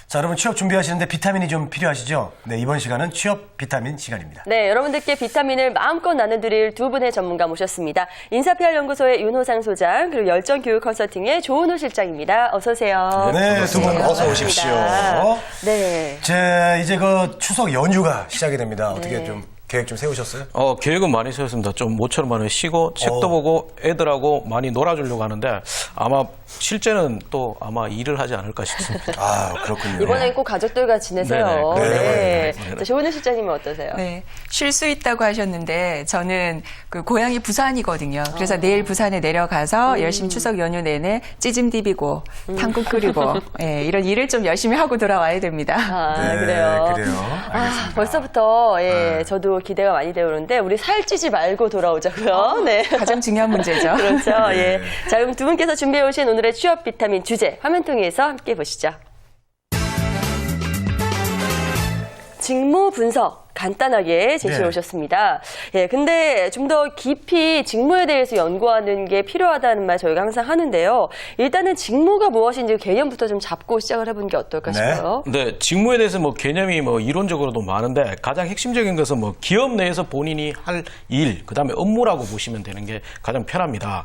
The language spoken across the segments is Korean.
자, 여러분 취업 준비하시는데 비타민이 좀 필요하시죠? 네, 이번 시간은 취업 비타민 시간입니다. 네, 여러분들께 비타민을 마음껏 나눠드릴 두 분의 전문가 모셨습니다. 인사PR연구소의 윤호상 소장, 그리고 열정교육 컨설팅의 조은호 실장입니다. 어서 오세요. 네, 두 분 어서 오십시오. 네. 이제 그 추석 연휴가 시작이 됩니다. 어떻게 좀 계획 좀 세우셨어요? 계획은 많이 세웠습니다. 좀 모처럼 많이 쉬고 책도 보고 애들하고 많이 놀아주려고 하는데 아마 실제는 또 아마 일을 하지 않을까 싶습니다. 아, 그렇군요. 이번엔 꼭 가족들과 지내세요. 네네. 자, 조은호 실장님은 어떠세요? 네, 쉴 수 있다고 하셨는데 저는 그 고향이 부산이거든요. 그래서 내일 부산에 내려가서 열심히 추석 연휴 내내 찌짐 디비고 탕국 끓이고 이런 일을 좀 열심히 하고 돌아와야 됩니다. 네, 그래요. 알겠습니다. 벌써부터 저도 기대가 많이 되오는데 우리 살찌지 말고 돌아오자고요. 네. 가장 중요한 문제죠. 그렇죠. 예. 자, 그럼 두 분께서 준비해 오신 오늘의 취업 비타민 주제 화면 통해서 함께 보시죠. 직무 분석 간단하게 제시해 오셨습니다. 예, 근데 좀 더 깊이 직무에 대해서 연구하는 게 필요하다는 말 저희가 항상 하는데요. 일단은 직무가 무엇인지 개념부터 좀 잡고 시작을 해보는 게 어떨까 싶어요. 네, 직무에 대해서 개념이 이론적으로도 많은데 가장 핵심적인 것은 기업 내에서 본인이 할 일, 그다음에 업무라고 보시면 되는 게 가장 편합니다.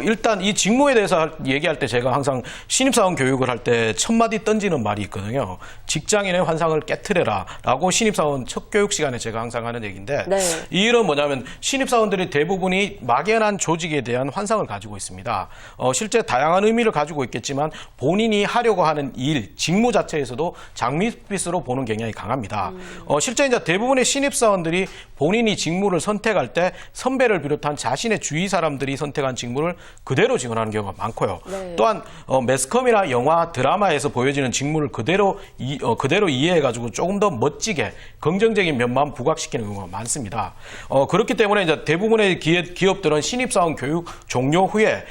일단 이 직무에 대해서 얘기할 때 제가 항상 신입사원 교육을 할 때 첫 마디 던지는 말이 있거든요. 직장인의 환상을 깨트려라라고 신입사원 첫 교육 시간에 제가 항상 하는 얘기인데 이 일은 뭐냐면 신입사원들이 대부분이 막연한 조직에 대한 환상을 가지고 있습니다. 실제 다양한 의미를 가지고 있겠지만 본인이 하려고 하는 일, 직무 자체에서도 장밋빛으로 보는 경향이 강합니다. 실제 이제 대부분의 신입사원들이 본인이 직무를 선택할 때 선배를 비롯한 자신의 주위 사람들이 선택한 직무를 그대로 지원하는 경우가 많고요. 또한 매스컴이나 영화, 드라마에서 보여지는 직무를 그대로 이해해가지고 조금 더 멋지게 긍정적인 면만 부각시키는 경우가 많습니다. 그렇기 때문에 이제 대부분의 기업들은 신입사원 교육 종료 후에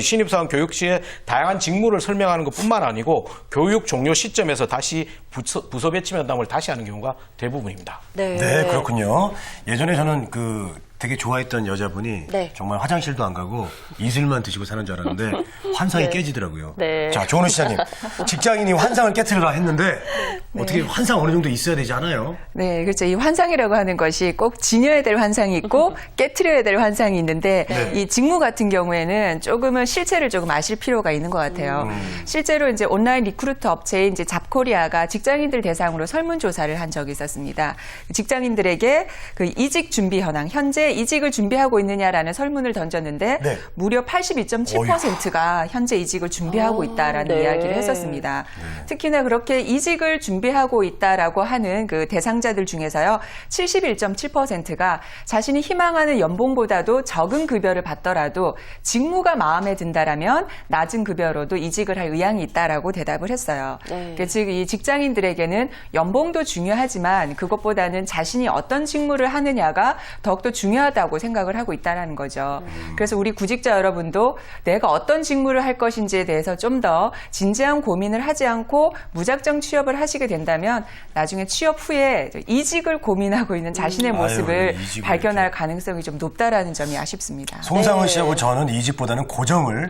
신입사원 교육 시에 다양한 직무를 설명하는 것뿐만 아니고 교육 종료 시점에서 다시 부서 배치 면담을 다시 하는 경우가 대부분입니다. 네, 그렇군요. 예전에 저는 되게 좋아했던 여자분이 정말 화장실도 안 가고 이슬만 드시고 사는 줄 알았는데 환상이 깨지더라고요. 자, 조은호 시장님, 직장인이 환상을 깨트리라 했는데 어떻게 환상 어느 정도 있어야 되지 않아요? 네, 그렇죠. 이 환상이라고 하는 것이 꼭 지녀야 될 환상이 있고 깨트려야 될 환상이 있는데 이 직무 같은 경우에는 조금은 실체를 조금 아실 필요가 있는 것 같아요. 실제로 이제 온라인 리크루터 업체인 이제 잡코리아가 직장인들 대상으로 설문조사를 한 적이 있었습니다. 직장인들에게 그 이직 준비 현황, 현재 이직을 준비하고 있느냐라는 설문을 던졌는데 무려 82.7%가 현재 이직을 준비하고 있다라는 이야기를 했었습니다. 특히나 그렇게 이직을 준비하고 있다라고 하는 그 대상자들 중에서요, 71.7%가 자신이 희망하는 연봉보다도 적은 급여를 받더라도 직무가 마음에 든다라면 낮은 급여로도 이직을 할 의향이 있다라고 대답을 했어요. 즉 이 직장인들에게는 연봉도 중요하지만 그것보다는 자신이 어떤 직무를 하느냐가 더욱더 중요하다고 생각을 하고 있다는 거죠. 그래서 우리 구직자 여러분도 내가 어떤 직무를 할 것인지에 대해서 좀 더 진지한 고민을 하지 않고 무작정 취업을 하시게 된다면 나중에 취업 후에 이직을 고민하고 있는 자신의 모습을 발견할 가능성이 좀 높다라는 점이 아쉽습니다. 송상은 씨하고 저는 이직보다는 고정을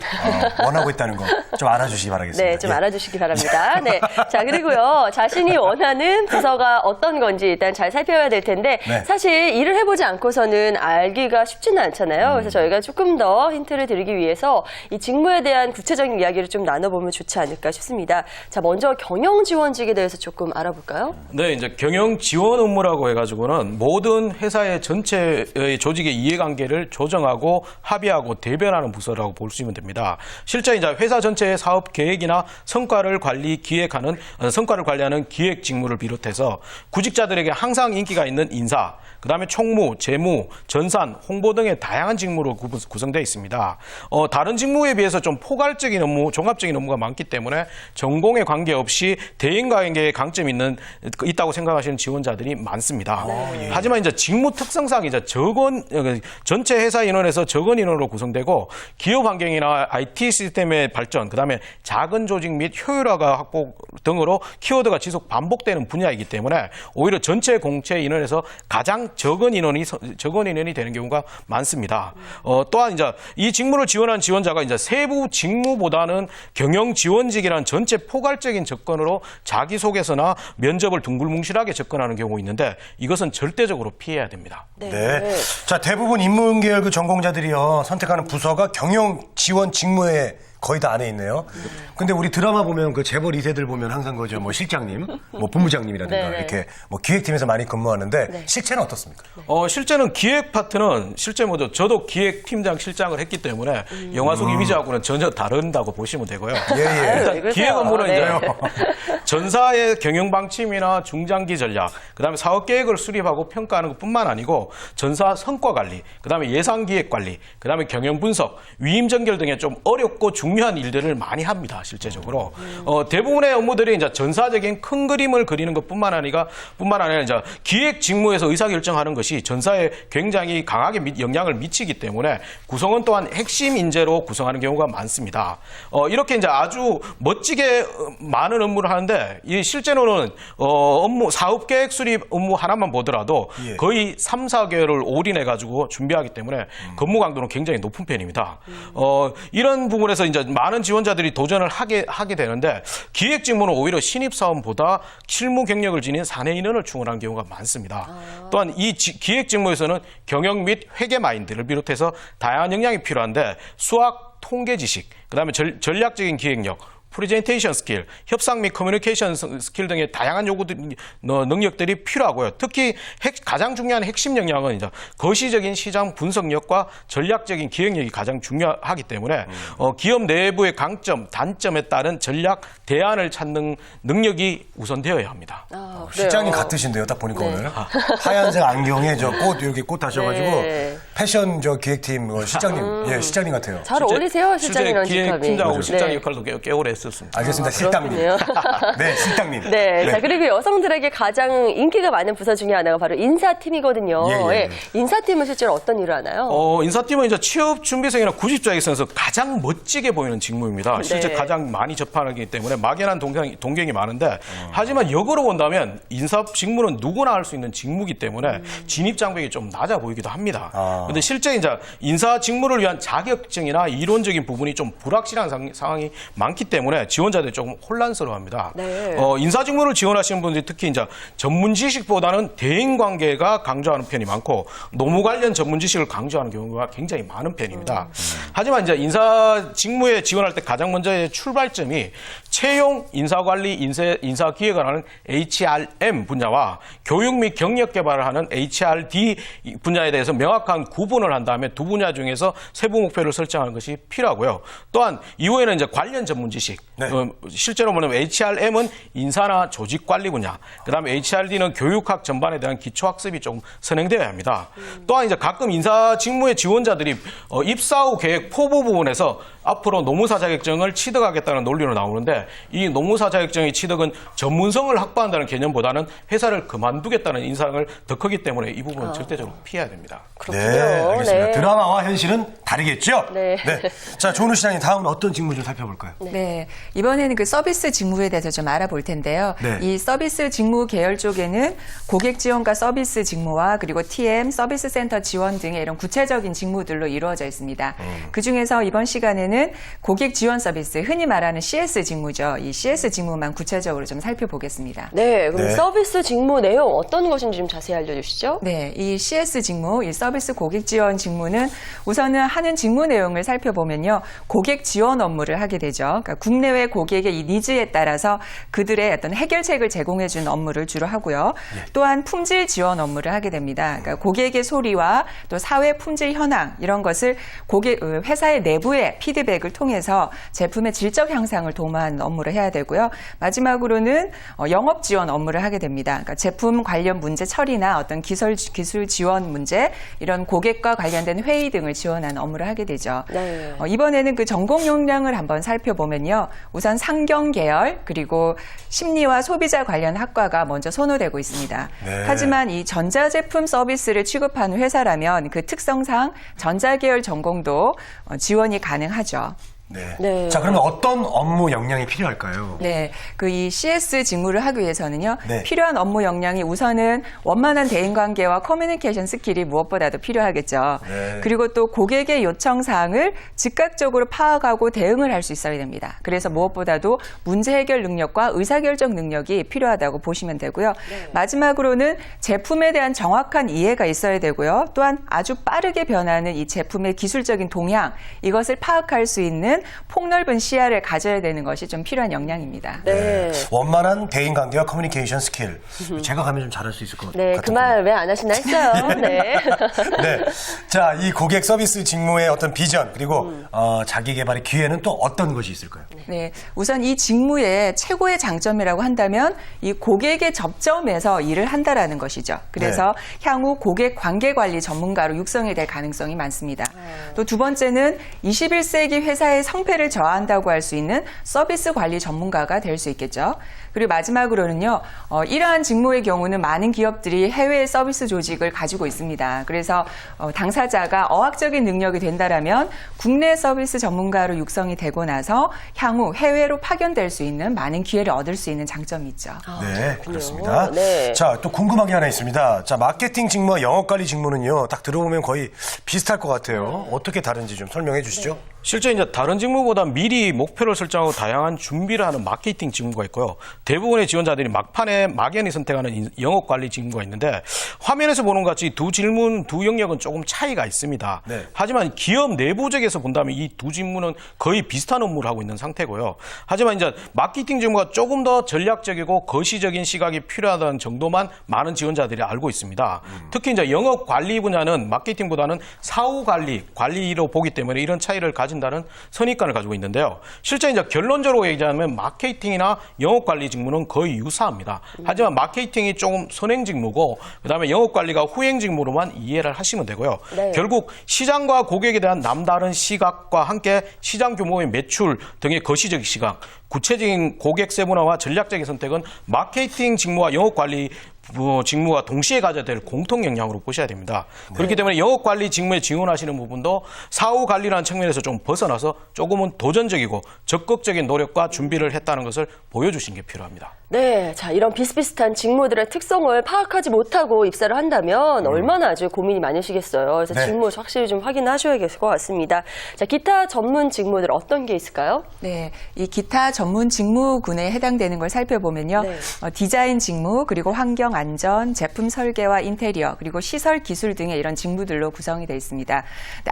원하고 있다는 거 좀 알아주시기 바라겠습니다. 네, 좀 알아주시기 바랍니다. 네. 자, 그리고요, 자신이 원하는 부서가 어떤 건지 일단 잘 살펴야 될 텐데, 사실 일을 해보지 않고서는 알기가 쉽지는 않잖아요. 그래서 저희가 조금 더 힌트를 드리기 위해서 이 직무에 대한 구체적인 이야기를 좀 나눠보면 좋지 않을까 싶습니다. 자, 먼저 경영 지원직에 대해서 조금 알아볼까요? 네, 이제 경영 지원 업무라고 해가지고는 모든 회사의 전체의 조직의 이해관계를 조정하고 합의하고 대변하는 부서라고 볼 수 있으면 됩니다. 실제 이제 회사 전체의 사업 계획이나 성과를 관리하는 기획 직무를 비롯해서 구직자들에게 항상 인기가 있는 인사, 그다음에 총무, 재무, 전산, 홍보 등의 다양한 직무로 구성되어 있습니다. 다른 직무에 비해서 좀 포괄적인 업무, 종합적인 업무가 많기 때문에 전공에 관계없이 대인관계에 강점이 있다고 생각하시는 지원자들이 많습니다. 하지만 이제 직무 특성상 이제 전체 회사 인원에서 적은 인원으로 구성되고 기업 환경이나 IT 시스템의 발전, 그다음에 작은 조직 및 효율화가 확보 등으로 키워드가 지속 반복되는 분야이기 때문에 오히려 전체 공채 인원에서 가장 적은 인원이 되는 경우가 많습니다. 또한 이제 이 직무를 지원한 지원자가 이제 세부 직무보다는 경영 지원직이라는 전체 포괄적인 접근으로 자기소개서나 면접을 둥글뭉실하게 접근하는 경우 있는데 이것은 절대적으로 피해야 됩니다. 네. 자, 대부분 인문계열 그 전공자들이요 선택하는 부서가 경영 지원 직무에 거의 다 안에 있네요. 근데 우리 드라마 보면 그 재벌 2세들 보면 항상 그저 뭐 실장님, 뭐 본부장님이라든가 네. 이렇게 뭐 기획팀에서 많이 근무하는데 네. 실제는 어떻습니까? 실제는 기획 파트는 실제 뭐죠? 저도 기획팀장 실장을 했기 때문에 영화 속 이미지하고는 전혀 다른다고 보시면 되고요. 예. 일단 기획 업무는 이제 전사의 경영 방침이나 중장기 전략, 그다음에 사업 계획을 수립하고 평가하는 것뿐만 아니고 전사 성과 관리, 그다음에 예산 기획 관리, 그다음에 경영 분석, 위임 전결 등의 좀 어렵고 중요한 일들을 많이 합니다. 실제적으로 대부분의 업무들이 이제 전사적인 큰 그림을 그리는 것뿐만 아니라 이제 기획 직무에서 의사결정하는 것이 전사에 굉장히 강하게 영향을 미치기 때문에 구성원 또한 핵심 인재로 구성하는 경우가 많습니다. 이렇게 이제 아주 멋지게 많은 업무를 하는데 이 실제로는 업무 사업 계획 수립 업무 하나만 보더라도 거의 3, 4개월을 올인해 가지고 준비하기 때문에 근무 강도는 굉장히 높은 편입니다. 이런 부분에서 이제 많은 지원자들이 도전을 하게 되는데 기획 직무는 오히려 신입 사원보다 실무 경력을 지닌 사내 인원을 충원하는 경우가 많습니다. 또한 이 기획 직무에서는 경영 및 회계 마인드를 비롯해서 다양한 역량이 필요한데 수학, 통계 지식, 그다음에 전략적인 기획력, 프레젠테이션 스킬, 협상 및 커뮤니케이션 스킬 등의 다양한 능력들이 필요하고요. 특히 가장 중요한 핵심 역량은 이제 거시적인 시장 분석력과 전략적인 기획력이 가장 중요하기 때문에 기업 내부의 강점, 단점에 따른 전략 대안을 찾는 능력이 우선되어야 합니다. 실장님 같으신데요, 딱 보니까 오늘 하얀색 안경에 저 꽃 이렇게 꽃 다셔가지고 패션 저 기획팀 실장님, 실장님 같아요. 잘 어울리세요, 실장이랑 기획팀장하고 실장 역할도 꽤 오래 했었습니다. 알겠습니다. 실장님. 네, 실장님. 네. 자, 그리고 여성들에게 가장 인기가 많은 부서 중에 하나가 바로 인사팀이거든요. 인사팀은 실제로 어떤 일을 하나요? 인사팀은 이제 취업 준비생이나 구직자에 있어서 가장 멋지게 보이는 직무입니다. 실제 가장 많이 접하기 때문에 막연한 동경이 많은데 하지만 역으로 본다면 인사 직무는 누구나 할 수 있는 직무이기 때문에 진입 장벽이 좀 낮아 보이기도 합니다. 그런데 실제 이제 인사 직무를 위한 자격증이나 이론적인 부분이 좀 불확실한 상황이 많기 때문에 지원자들이 조금 혼란스러워합니다. 인사 직무를 지원하시는 분들이 특히 이제 전문 지식보다는 대인 관계가 강조하는 편이 많고 노무 관련 전문 지식을 강조하는 경우가 굉장히 많은 편입니다. 하지만 이제 인사 직무에 지원할 때 가장 먼저의 출발점이 채용, 인사관리, 인사기획을 하는 HRM 분야와 교육 및 경력 개발을 하는 HRD 분야에 대해서 명확한 구분을 한 다음에 두 분야 중에서 세부 목표를 설정하는 것이 필요하고요. 또한 이후에는 이제 관련 전문 지식, 실제로 뭐냐면 HRM은 인사나 조직 관리 분야, 그다음에 HRD는 교육학 전반에 대한 기초 학습이 좀 선행되어야 합니다. 또한 이제 가끔 인사 직무의 지원자들이 입사 후 계획 포부 부분에서 앞으로 노무사 자격증을 취득하겠다는 논리로 나오는데 이 노무사 자격증의 취득은 전문성을 확보한다는 개념보다는 회사를 그만두겠다는 인상을 더 크기 때문에 이 부분은 절대적으로 피해야 됩니다. 그렇군요. 네, 알겠습니다. 드라마와 현실은 다르겠죠? 네. 자, 조은우 시장님 다음은 어떤 직무 좀 살펴볼까요? 네. 이번에는 그 서비스 직무에 대해서 좀 알아볼 텐데요. 이 서비스 직무 계열 쪽에는 고객 지원과 서비스 직무와 그리고 TM, 서비스 센터 지원 등의 이런 구체적인 직무들로 이루어져 있습니다. 그중에서 이번 시간에는 고객 지원 서비스, 흔히 말하는 CS 직무죠. 이 CS 직무만 구체적으로 좀 살펴보겠습니다. 네, 그럼 서비스 직무 내용 어떤 것인지 좀 자세히 알려주시죠. 네, 이 CS 직무, 이 서비스 고객 지원 직무는 우선은 하는 직무 내용을 살펴보면요. 고객 지원 업무를 하게 되죠. 그러니까 국내외 고객의 이 니즈에 따라서 그들의 어떤 해결책을 제공해 주는 업무를 주로 하고요. 또한 품질 지원 업무를 하게 됩니다. 그러니까 고객의 소리와 또 사회 품질 현황 이런 것을 회사의 내부의 피드백을 통해서 제품의 질적 향상을 도모하는 업무를 해야 되고요. 마지막으로는 영업 지원 업무를 하게 됩니다. 그러니까 제품 관련 문제 처리나 어떤 기술 지원 문제 이런 고객과 관련된 회의 등을 지원하는 업무를 하게 되죠. 이번에는 그 전공 역량을 한번 살펴보면요. 우선 상경 계열 그리고 심리와 소비자 관련 학과가 먼저 선호되고 있습니다. 하지만 이 전자제품 서비스를 취급하는 회사라면 그 특성상 전자계열 전공도 지원이 가능하죠. 네. 네. 자, 그러면 어떤 업무 역량이 필요할까요? 네, 이 CS 직무를 하기 위해서는요, 네. 필요한 업무 역량이 우선은 원만한 대인관계와 커뮤니케이션 스킬이 무엇보다도 필요하겠죠. 네. 그리고 또 고객의 요청 사항을 즉각적으로 파악하고 대응을 할 수 있어야 됩니다. 그래서 무엇보다도 문제 해결 능력과 의사결정 능력이 필요하다고 보시면 되고요. 네. 마지막으로는 제품에 대한 정확한 이해가 있어야 되고요. 또한 아주 빠르게 변하는 이 제품의 기술적인 동향, 이것을 파악할 수 있는 폭넓은 시야를 가져야 되는 것이 좀 필요한 역량입니다. 네. 원만한 대인관계와 커뮤니케이션 스킬. 제가 가면 좀 잘할 수 있을 것 같아요. 네, 그 말 왜 안 하시나 했어요. 네. 네. 자, 이 고객 서비스 직무의 어떤 비전, 그리고 자기 개발의 기회는 또 어떤 것이 있을까요? 네, 우선 이 직무의 최고의 장점이라고 한다면 이 고객의 접점에서 일을 한다라는 것이죠. 그래서 향후 고객 관계 관리 전문가로 육성이 될 가능성이 많습니다. 또 두 번째는 21세기 회사의 성패를 저하한다고 할 수 있는 서비스 관리 전문가가 될 수 있겠죠. 그리고 마지막으로는요, 이러한 직무의 경우는 많은 기업들이 해외 서비스 조직을 가지고 있습니다. 그래서 당사자가 어학적인 능력이 된다라면 국내 서비스 전문가로 육성이 되고 나서 향후 해외로 파견될 수 있는 많은 기회를 얻을 수 있는 장점이 있죠. 네, 그렇습니다. 네. 자, 또 궁금한 게 하나 있습니다. 자, 마케팅 직무와 영업관리 직무는요, 딱 들어보면 거의 비슷할 것 같아요. 어떻게 다른지 좀 설명해 주시죠. 실제 이제 다른 직무보다 미리 목표를 설정하고 다양한 준비를 하는 마케팅 직무가 있고요. 대부분의 지원자들이 막판에 막연히 선택하는 영업관리 직무가 있는데 화면에서 보는 것 같이 두 영역은 조금 차이가 있습니다. 네. 하지만 기업 내부적에서 본다면 이 두 직무는 거의 비슷한 업무를 하고 있는 상태고요. 하지만 이제 마케팅 직무가 조금 더 전략적이고 거시적인 시각이 필요하다는 정도만 많은 지원자들이 알고 있습니다. 특히 이제 영업관리 분야는 마케팅보다는 사후관리로 보기 때문에 이런 차이를 가진다는 선입관을 가지고 있는데요. 실제 이제 결론적으로 얘기하면 마케팅이나 영업관리 직무는 거의 유사합니다. 하지만 마케팅이 조금 선행 직무고 그다음에 영업관리가 후행 직무로만 이해를 하시면 되고요. 네. 결국 시장과 고객에 대한 남다른 시각과 함께 시장 규모의 매출 등의 거시적 시각, 구체적인 고객 세분화와 전략적인 선택은 마케팅 직무와 영업관리 직무가 동시에 가져야 될 공통 역량으로 보셔야 됩니다. 그렇기 때문에 영업관리 직무에 지원하시는 부분도 사후관리라는 측면에서 좀 벗어나서 조금은 도전적이고 적극적인 노력과 준비를 했다는 것을 보여주시는 게 필요합니다. 네, 자, 이런 비슷비슷한 직무들의 특성을 파악하지 못하고 입사를 한다면 얼마나 아주 고민이 많으시겠어요. 그래서 네. 직무 확실히 좀 확인하셔야겠을 것 같습니다. 자, 기타 전문 직무들 어떤 게 있을까요? 네, 이 기타 전문 직무군에 해당되는 걸 살펴보면요. 네. 디자인 직무, 그리고 환경 안전, 제품 설계와 인테리어, 그리고 시설 기술 등의 이런 직무들로 구성이 되어 있습니다.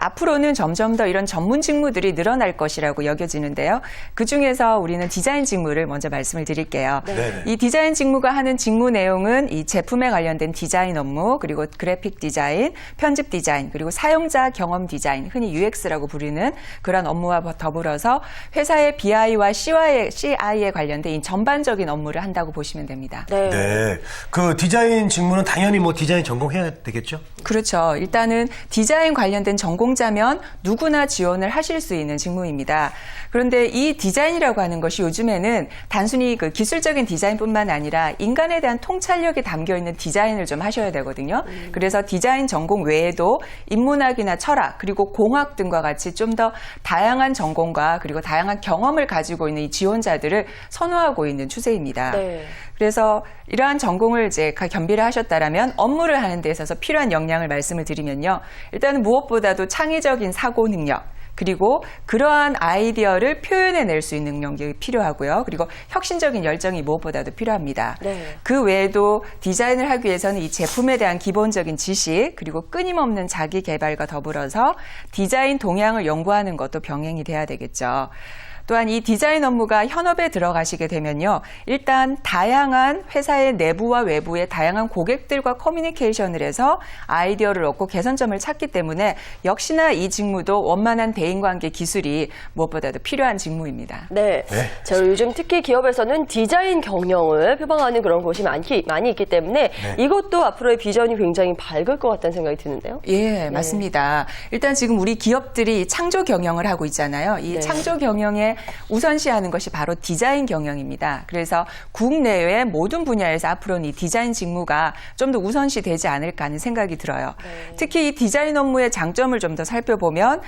앞으로는 점점 더 이런 전문 직무들이 늘어날 것이라고 여겨지는데요. 그중에서 우리는 디자인 직무를 먼저 말씀을 드릴게요. 네. 이 디자인 직무가 하는 직무 내용은 이 제품에 관련된 디자인 업무, 그리고 그래픽 디자인, 편집 디자인, 그리고 사용자 경험 디자인, 흔히 UX라고 부르는 그런 업무와 더불어서 회사의 BI와 CI에 관련된 이 전반적인 업무를 한다고 보시면 됩니다. 네. 네. 그 디자인 직무는 당연히 뭐 디자인 전공해야 되겠죠? 그렇죠. 일단은 디자인 관련된 전공자면 누구나 지원을 하실 수 있는 직무입니다. 그런데 이 디자인이라고 하는 것이 요즘에는 단순히 그 기술적인 디자인뿐만 아니라 인간에 대한 통찰력이 담겨 있는 디자인을 좀 하셔야 되거든요. 그래서 디자인 전공 외에도 인문학이나 철학 그리고 공학 등과 같이 좀 더 다양한 전공과 그리고 다양한 경험을 가지고 있는 이 지원자들을 선호하고 있는 추세입니다. 네. 그래서 이러한 전공을 이제 겸비를 하셨다라면 업무를 하는 데 있어서 필요한 역량을 말씀을 드리면요. 일단은 무엇보다도 창의적인 사고 능력, 그리고 그러한 아이디어를 표현해낼 수 있는 능력이 필요하고요. 그리고 혁신적인 열정이 무엇보다도 필요합니다. 네. 그 외에도 디자인을 하기 위해서는 이 제품에 대한 기본적인 지식, 그리고 끊임없는 자기 개발과 더불어서 디자인 동향을 연구하는 것도 병행이 돼야 되겠죠. 또한 이 디자인 업무가 현업에 들어가시게 되면요. 일단 다양한 회사의 내부와 외부의 다양한 고객들과 커뮤니케이션을 해서 아이디어를 얻고 개선점을 찾기 때문에 역시나 이 직무도 원만한 대인관계 기술이 무엇보다도 필요한 직무입니다. 네. 네. 자, 요즘 특히 기업에서는 디자인 경영을 표방하는 그런 곳이 많이 있기 때문에 이것도 앞으로의 비전이 굉장히 밝을 것 같다는 생각이 드는데요. 예, 맞습니다. 일단 지금 우리 기업들이 창조 경영을 하고 있잖아요. 이 창조 경영의 때문에 우선시하는 것이 바로 디자인 경영입니다. 그래서 국내외 모든 분야에서 앞으로는 이 디자인 직무가 좀 더 우선시 되지 않을까 하는 생각이 들어요. 특히 이 디자인 업무의 장점을 좀 더 살펴보면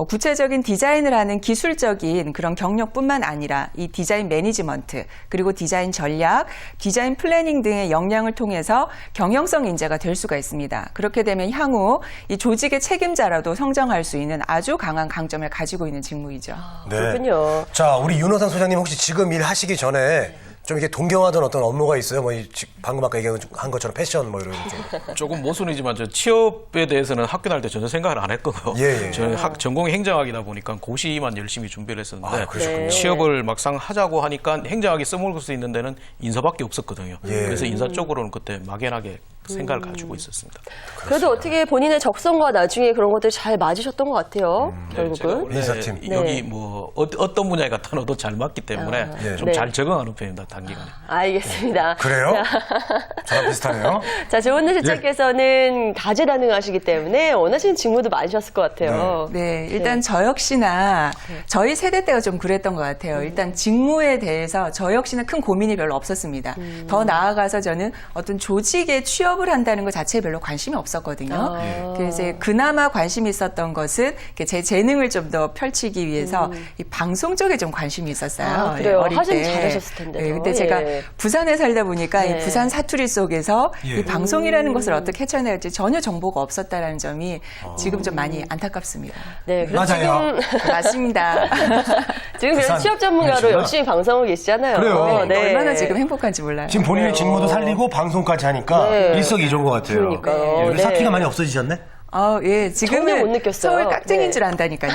구체적인 디자인을 하는 기술적인 그런 경력뿐만 아니라 이 디자인 매니지먼트 그리고 디자인 전략, 디자인 플래닝 등의 역량을 통해서 경영성 인재가 될 수가 있습니다. 그렇게 되면 향후 이 조직의 책임자라도 성장할 수 있는 아주 강한 강점을 가지고 있는 직무이죠. 네. 그렇군요. 자, 우리 윤호상 소장님 혹시 지금 일 하시기 전에 좀 이렇게 동경하던 어떤 업무가 있어요? 뭐 방금 아까 얘기한 것처럼 패션 뭐 이런 좀. 조금 모순이지만 저 취업에 대해서는 학교 다닐 때 전혀 생각을 안 했거든요. 예, 예. 저는 전공이 행정학이다 보니까 고시만 열심히 준비를 했었는데 그러셨군요. 취업을 막상 하자고 하니까 행정학이 써먹을 수 있는 데는 인사밖에 없었거든요. 예. 그래서 인사 쪽으로는 그때 막연하게 생각을 가지고 있었습니다. 그래도 어떻게 본인의 적성과 나중에 그런 것들이 잘 맞으셨던 것 같아요. 제가 결국은. 원래 인사팀. 여기 뭐 어떤 분야에 갖다 넣어도 잘 맞기 때문에 좀 네. 잘 적응하는 편입니다. 단기간에. 알겠습니다. 그래요? 자, 저랑 비슷하네요. 자, 조은우 실장께서는 다재다능하시기 때문에 원하시는 직무도 많으셨을 것 같아요. 네, 일단 저 역시나 저희 세대 때가 좀 그랬던 것 같아요. 일단 직무에 대해서 저 역시나 큰 고민이 별로 없었습니다. 더 나아가서 저는 어떤 조직에 취업을 한다는 것 자체에 별로 관심이 없었거든요. 그래서 그나마 관심이 있었던 것은 제 재능을 좀 더 펼치기 위해서 이 방송 쪽에 좀 관심이 있었어요. 그래요? 어릴 하시면 때. 잘하셨을 텐데요. 네, 근데 제가 예. 부산에 살다 보니까 예. 이 부산 사투리 속에서 예. 이 방송이라는 것을 어떻게 헤쳐내야 할지 전혀 정보가 없었다는 점이 지금 좀 많이 안타깝습니다. 네, 그래서 맞아요. 맞습니다. 지금 그래서 부산 취업 전문가로 그러시구나. 열심히 방송하고 계시잖아요. 그래요. 네. 얼마나 지금 행복한지 몰라요. 지금 본인의 직무도 살리고 방송까지 하니까 네. 일석이조인 것 같아요. 그러니까요. 우리 네. 사투리가 많이 없어지셨네? 예, 지금은 전혀 못 느꼈어요. 서울 깍쟁이인 네. 줄 안다니까요.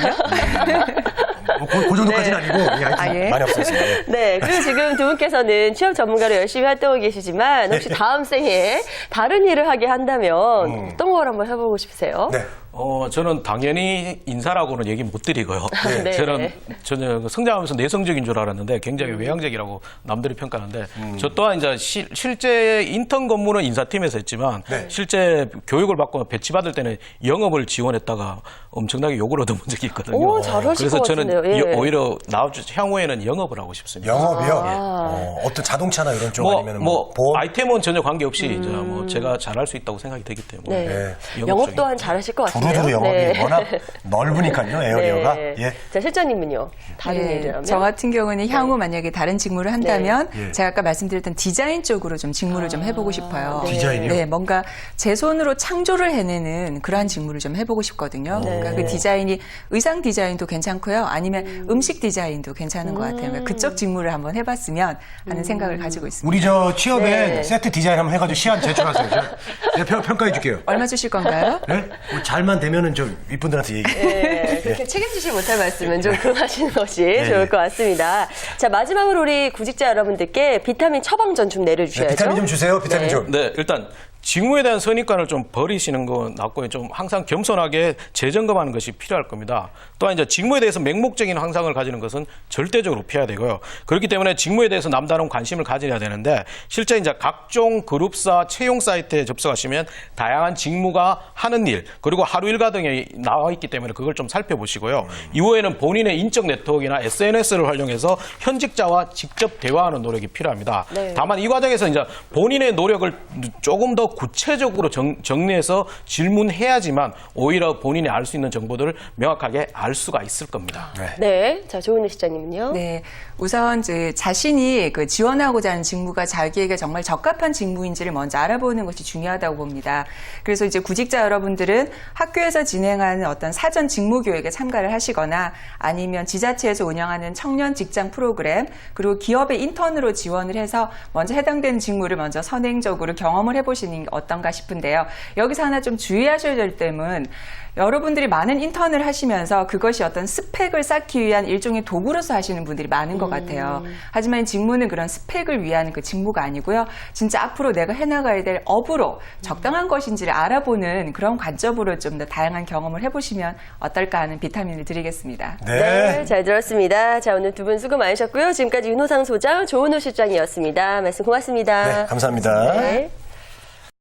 뭐 그 정도까지는 아니고 예, 하여튼 예. 많이 없어졌습니다. 예. 네, 그리고 지금 두 분께서는 취업 전문가로 열심히 활동하고 계시지만 혹시 다음 생에 다른 일을 하게 한다면 어떤 걸 한번 해보고 싶으세요? 네. 저는 당연히 인사라고는 얘기 못 드리고요. 네. 저는 전혀 성장하면서 내성적인 줄 알았는데 굉장히 외향적이라고 남들이 평가하는데 저 또한 이제 실제 인턴 근무는 인사팀에서 했지만 네. 실제 교육을 받고 배치받을 때는 영업을 지원했다가 엄청나게 욕을 얻어본 적이 있거든요. 오, 잘하실 그래서 것 저는 같은데요. 예. 오히려 향후에는 영업을 하고 싶습니다. 영업이요? 어떤 자동차나 이런 쪽 아니면 뭐 보험? 아이템은 전혀 관계없이 이제 뭐 제가 잘할 수 있다고 생각이 되기 때문에 네. 영업 영업 쪽이- 또한 잘하실 것 같아요. 두루두루 영업이 네. 워낙 넓으니까요, 에어리어가. 네. 예. 자, 실장님은요? 다른 일이라면? 저 같은 경우는 향후 만약에 다른 직무를 한다면 네. 제가 아까 말씀드렸던 디자인 쪽으로 좀 직무를 좀 해보고 싶어요. 디자인이요? 네, 뭔가 제 손으로 창조를 해내는 그러한 직무를 좀 해보고 싶거든요. 그러니까 그 디자인이 의상 디자인도 괜찮고요. 아니면 음식 디자인도 괜찮은 것 같아요. 그러니까 그쪽 직무를 한번 해봤으면 하는 생각을 가지고 있습니다. 우리 저 취업에 네. 세트 디자인 한번 해가지고 시안 제출하세요. 제가 평가해 줄게요. 얼마 주실 건가요? 네? 뭐 잘만 되면은 좀 윗분들한테 얘기해. 네, 그렇게 책임지지 못할 말씀은 좀 그만하시는 것이 네. 좋을 것 같습니다. 자, 마지막으로 우리 구직자 여러분들께 비타민 처방전 좀 내려주셔야죠. 네, 비타민 좀 주세요. 비타민 네. 좀. 네, 일단 직무에 대한 선입관을 좀 버리시는 건 낫고요. 좀 항상 겸손하게 재점검하는 것이 필요할 겁니다. 또한 이제 직무에 대해서 맹목적인 환상을 가지는 것은 절대적으로 피해야 되고요. 그렇기 때문에 직무에 대해서 남다른 관심을 가져야 되는데 실제 이제 각종 그룹사 채용 사이트에 접속하시면 다양한 직무가 하는 일 그리고 하루 일과 등에 나와 있기 때문에 그걸 좀 살펴보시고요. 이후에는 본인의 인적 네트워크나 SNS를 활용해서 현직자와 직접 대화하는 노력이 필요합니다. 네. 다만 이 과정에서 이제 본인의 노력을 조금 더 구체적으로 정리해서 질문해야지만 오히려 본인이 알 수 있는 정보들을 명확하게 알 수가 있을 겁니다. 네. 자, 조은혜 실장님은요? 네, 우선 자신이 그 지원하고자 하는 직무가 자기에게 정말 적합한 직무인지를 먼저 알아보는 것이 중요하다고 봅니다. 그래서 이제 구직자 여러분들은 학교에서 진행하는 어떤 사전 직무 교육에 참가를 하시거나 아니면 지자체에서 운영하는 청년 직장 프로그램 그리고 기업의 인턴으로 지원을 해서 먼저 해당되는 직무를 먼저 선행적으로 경험을 해보시는 게 어떤가 싶은데요. 여기서 하나 좀 주의하셔야 될 점은 여러분들이 많은 인턴을 하시면서 그것이 어떤 스펙을 쌓기 위한 일종의 도구로서 하시는 분들이 많은 것 같아요. 하지만 직무는 그런 스펙을 위한 그 직무가 아니고요. 진짜 앞으로 내가 해나가야 될 업으로 적당한 것인지를 알아보는 그런 관점으로 좀 더 다양한 경험을 해보시면 어떨까 하는 비타민을 드리겠습니다. 네, 잘 들었습니다. 자, 오늘 두 분 수고 많으셨고요. 지금까지 윤호상 소장, 조은호 실장이었습니다. 말씀 고맙습니다. 네, 감사합니다. 네.